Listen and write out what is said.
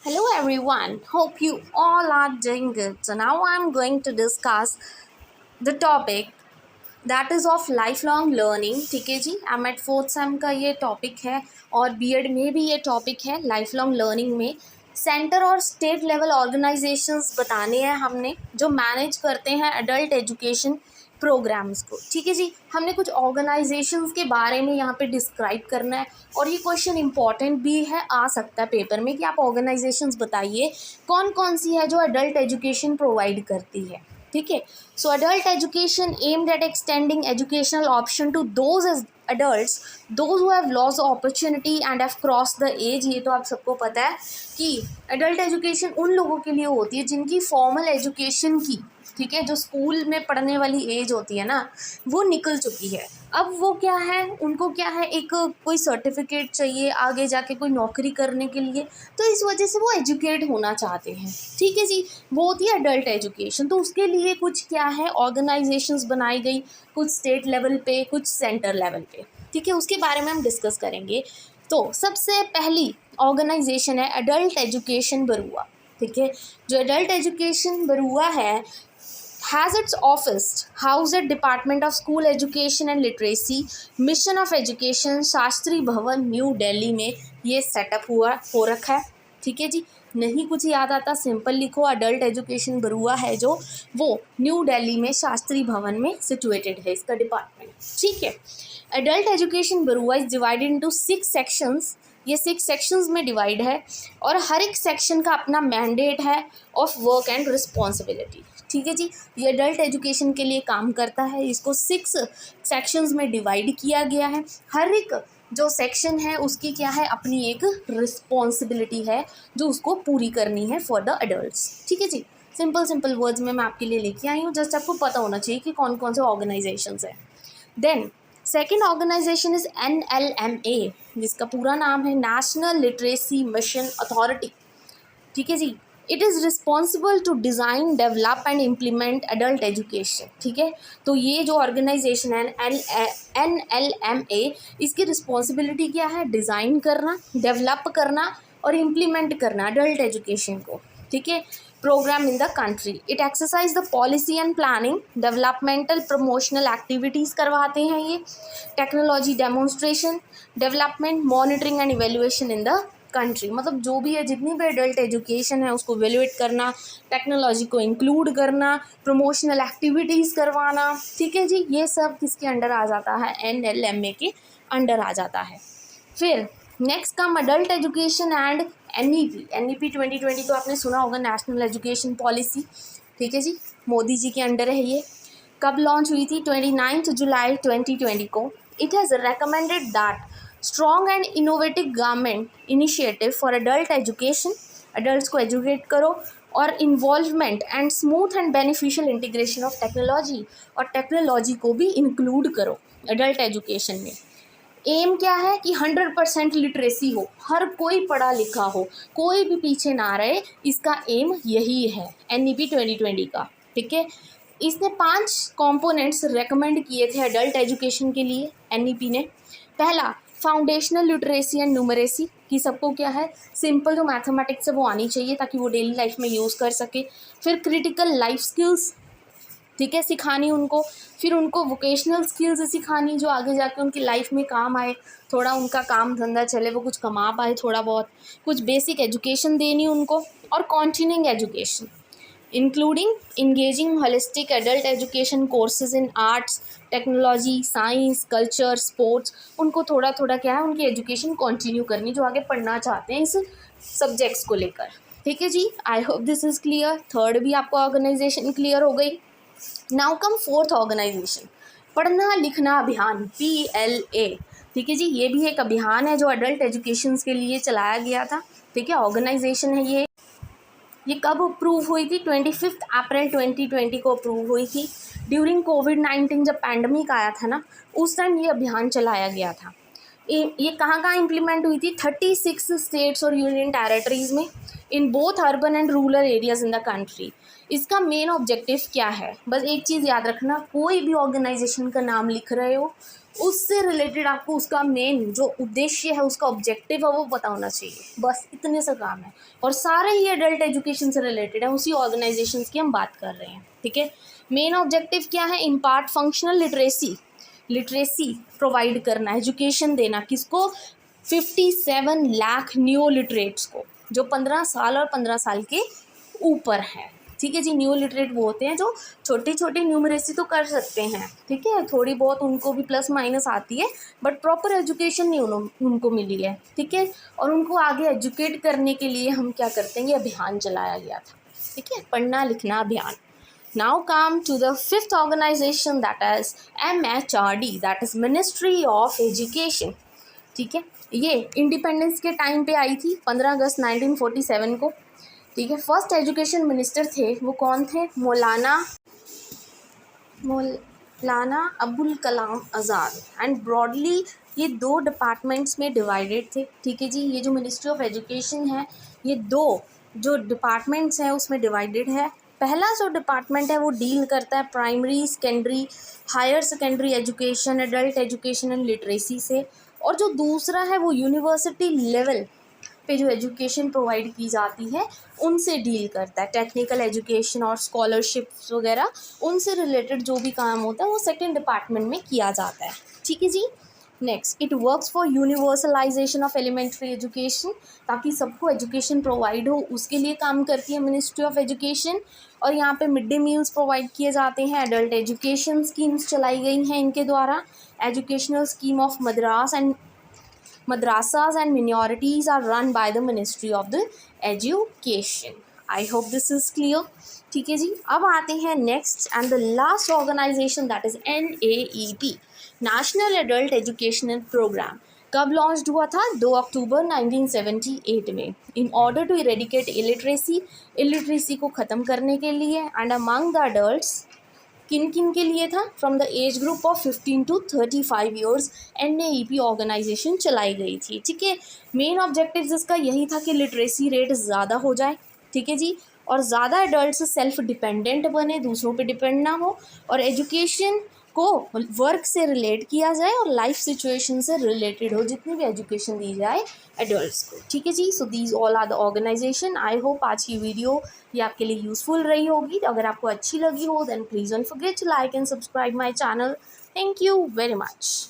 Hello everyone, hope you all are doing good. So now I'm going to discuss the topic that is of lifelong learning. ठीक है जी, M eight fourth same का ये topic है और BEd में भी ये टॉपिक है लाइफलॉन्ग लर्निंग में। सेंटर और स्टेट लेवल ऑर्गेनाइजेशंस बताने हैं हमने जो मैनेज करते हैं अडल्ट एजुकेशन प्रोग्राम्स को। ठीक है जी, हमने कुछ ऑर्गेनाइजेशंस के बारे में यहाँ पे डिस्क्राइब करना है और ये क्वेश्चन इंपॉर्टेंट भी है, आ सकता है पेपर में कि आप ऑर्गेनाइजेशंस बताइए कौन कौन सी है जो अडल्ट एजुकेशन प्रोवाइड करती है। ठीक है, so adult education aimed at extending educational option to those adults those who have lost the opportunity and have crossed the age। ये तो आप सबको पता है कि अडल्ट एजुकेशन उन लोगों के लिए होती है जिनकी फॉर्मल एजुकेशन की, ठीक है, जो स्कूल में पढ़ने वाली एज होती है ना, वो निकल चुकी है। अब वो क्या है, उनको क्या है, एक कोई सर्टिफिकेट चाहिए आगे जाके कोई नौकरी करने के लिए, तो इस वजह से वो एजुकेट होना चाहते हैं। ठीक है जी, वो होती है अडल्ट एजुकेशन। तो उसके लिए कुछ क्या है, ऑर्गेनाइजेशंस बनाई गई, कुछ स्टेट लेवल पे, कुछ सेंटर लेवल पे। ठीक है, उसके बारे में हम डिस्कस करेंगे। तो सबसे पहली ऑर्गेनाइजेशन है अडल्ट एजुकेशन बरुआ। ठीक है, जो अडल्ट एजुकेशन बरुआ है has its office housed at Department of School Education and Literacy, Mission of Education, Shastri भवन, न्यू दिल्ली में ये सेटअप हो रखा है। ठीक है जी, नहीं कुछ याद आता सिंपल लिखो, अडल्ट एजुकेशन बरुआ है जो वो न्यू दिल्ली में शास्त्री भवन में सिचुएटेड है इसका डिपार्टमेंट। ठीक है, adult education Barua is divided into 6 sections. ये 6 सेक्शंस में डिवाइड है और हर एक सेक्शन का अपना मैंडेट है ऑफ वर्क एंड रिस्पॉन्सिबिलिटी। ठीक है जी, ये अडल्ट एजुकेशन के लिए काम करता है। इसको 6 सेक्शंस में डिवाइड किया गया है। हर एक जो सेक्शन है उसकी क्या है, अपनी एक रिस्पॉन्सिबिलिटी है जो उसको पूरी करनी है फॉर द अडल्ट्स। ठीक है जी, सिंपल वर्ड्स में मैं आपके लिए लेके आई हूँ, जस्ट आपको पता होना चाहिए कि कौन कौन से ऑर्गेनाइजेशंस हैं। Then second organisation is NLMA, जिसका पूरा नाम है नेशनल लिटरेसी मिशन अथॉरिटी। ठीक है जी, it is responsible to design, develop and implement adult education. ठीक है, तो ये जो ऑर्गेनाइजेशन है NLMA, इसकी रिस्पॉन्सिबिलिटी क्या है, डिज़ाइन करना, डेवलप करना और इम्प्लीमेंट करना अडल्ट एजुकेशन को। ठीक है, programme in the country. It exercise the policy and planning, developmental promotional activities करवाते हैं ये, technology demonstration, development, monitoring and evaluation in the country. मतलब जो भी है, जितनी भी एडल्ट एजुकेशन है उसको इवेल्युएट करना, टेक्नोलॉजी को इंक्लूड करना, प्रमोशनल एक्टिविटीज़ करवाना। ठीक है जी, ये सब किसके अंडर आ जाता है, NLMA के अंडर आ जाता है। फिर next come adult education and NEP 2020 तो आपने सुना होगा, नेशनल एजुकेशन पॉलिसी। ठीक है जी, मोदी जी के अंडर है ये। कब लॉन्च हुई थी, 29 जुलाई 2020 को। It has recommended that strong and innovative government initiative for adult education, adult को एजुकेट करो, और involvement and smooth and beneficial integration of technology, और टेक्नोलॉजी को भी इंक्लूड करो अडल्ट एजुकेशन में। एम क्या है कि 100% लिटरेसी हो, हर कोई पढ़ा लिखा हो, कोई भी पीछे ना रहे, इसका एम यही है NEP 2020 का। ठीक है, इसने 5 कंपोनेंट्स रेकमेंड किए थे अडल्ट एजुकेशन के लिए NEP ने। पहला, फाउंडेशनल लिटरेसी एंड न्यूमरेसी, कि सबको क्या है, सिंपल जो मैथमेटिक्स है वो आनी चाहिए ताकि वो डेली लाइफ में यूज़ कर सके। फिर क्रिटिकल लाइफ स्किल्स, ठीक है, सिखानी उनको। फिर उनको वोकेशनल स्किल्स सिखानी जो आगे जाके उनकी लाइफ में काम आए, थोड़ा उनका काम धंधा चले, वो कुछ कमा पाए थोड़ा बहुत। कुछ बेसिक एजुकेशन देनी उनको, और continuing education including engaging holistic adult education courses in arts, technology, science, culture, sports. उनको थोड़ा थोड़ा क्या है, उनकी एजुकेशन कंटिन्यू करनी जो आगे पढ़ना चाहते हैं इस सब्जेक्ट्स को लेकर। ठीक है जी, I hope this is clear. Third भी आपको ऑर्गेनाइजेशन क्लियर हो गई। नाउ कम फोर्थ ऑर्गेनाइजेशन, पढ़ना लिखना अभियान, PLA। ठीक है जी, ये भी एक अभियान है जो अडल्ट एजुकेशन के लिए चलाया गया था। ठीक है, ऑर्गेनाइजेशन है ये कब अप्रूव हुई थी, 25 अप्रैल 2020 को अप्रूव हुई थी। ड्यूरिंग कोविड-19 जब पैंडमिक आया था ना, उस टाइम ये अभियान चलाया गया था। ये कहाँ कहाँ इम्प्लीमेंट हुई थी? 36 स्टेट्स और यूनियन टेरेटरीज में, in both urban and rural areas in the country. इसका मेन ऑब्जेक्टिव क्या है? बस एक चीज़ याद रखना, कोई भी ऑर्गेनाइजेशन का नाम लिख रहे हो उससे रिलेटेड आपको उसका मेन जो उद्देश्य है, उसका ऑब्जेक्टिव है, वो पता होना चाहिए। बस इतने से काम है, और सारे ही एडल्ट एजुकेशन से रिलेटेड है, उसी ऑर्गेनाइजेशन की हम बात कर रहे हैं। ठीक है, मेन ऑब्जेक्टिव क्या है? इम्पार्ट फंक्शनल लिटरेसी प्रोवाइड करना, एजुकेशन देना। किसको? 57 लाख न्यू लिटरेट्स को, जो 15 साल और 15 साल के ऊपर हैं। ठीक है जी, न्यू लिटरेट वो होते हैं जो छोटी छोटी न्यूमरेसी तो कर सकते हैं, ठीक है, थोड़ी बहुत उनको भी प्लस माइनस आती है, बट प्रॉपर एजुकेशन नहीं उनको मिली है। ठीक है, और उनको आगे एजुकेट करने के लिए हम क्या करते हैं, ये अभियान चलाया गया था। ठीक है, पढ़ना लिखना अभियान। Now come to the fifth organization, that is MHRD, that is Ministry of Education. ठीक है, ये इंडिपेंडेंस के टाइम पे आई थी 15 अगस्त 1947 को। ठीक है, फर्स्ट एजुकेशन मिनिस्टर थे वो कौन थे? मौलाना अबुल कलाम आज़ाद। एंड ब्रॉडली ये 2 डिपार्टमेंट्स में डिवाइडेड थे। ठीक है जी, ये जो मिनिस्ट्री ऑफ एजुकेशन है ये 2 जो डिपार्टमेंट्स हैं उसमें डिवाइडेड है। पहला जो डिपार्टमेंट है वो डील करता है primary, secondary, higher secondary education, adult education and literacy से, और जो दूसरा है वो यूनिवर्सिटी लेवल पे जो एजुकेशन प्रोवाइड की जाती है उनसे डील करता है। टेक्निकल एजुकेशन और स्कॉलरशिप्स वगैरह, उनसे रिलेटेड जो भी काम होता है वो सेकंड डिपार्टमेंट में किया जाता है। ठीक है जी, next, it works for universalisation of elementary education, ताकि सबको एजुकेशन प्रोवाइड हो उसके लिए काम करती है मिनिस्ट्री ऑफ एजुकेशन। और यहाँ पे मिड डे मील्स प्रोवाइड किए जाते हैं, एडल्ट एजुकेशन स्कीम्स चलाई गई हैं इनके द्वारा। Educational scheme of madrasas and minorities are run by the Ministry of the Education. I hope this is clear. ठीक है जी, अब आते हैं next and the last organisation, that is NAEP, national adult educational programme. कब launch हुआ था? 2 अक्टूबर 1978 में। In order to eradicate illiteracy को ख़त्म करने के लिए एंड अमंग द अडल्ट्स, किन किन के लिए था? From the age group of 15 to 35 years NAEP organisation चलाई गई थी। ठीक है, मेन ऑब्जेक्टिव इसका यही था कि लिटरेसी रेट ज़्यादा हो जाए। ठीक है जी, और ज़्यादा एडल्ट्स सेल्फ डिपेंडेंट बने, दूसरों पे डिपेंड ना हो, और एजुकेशन को वर्क से रिलेट किया जाए और लाइफ सिचुएशन से रिलेटेड हो, जितनी भी एजुकेशन दी जाए एडल्ट्स को। ठीक है जी, so these all are the organisation. I hope आज की वीडियो ये आपके लिए यूज़फुल रही होगी। अगर आपको अच्छी लगी हो then please don't forget to like and subscribe my channel. Thank you very much.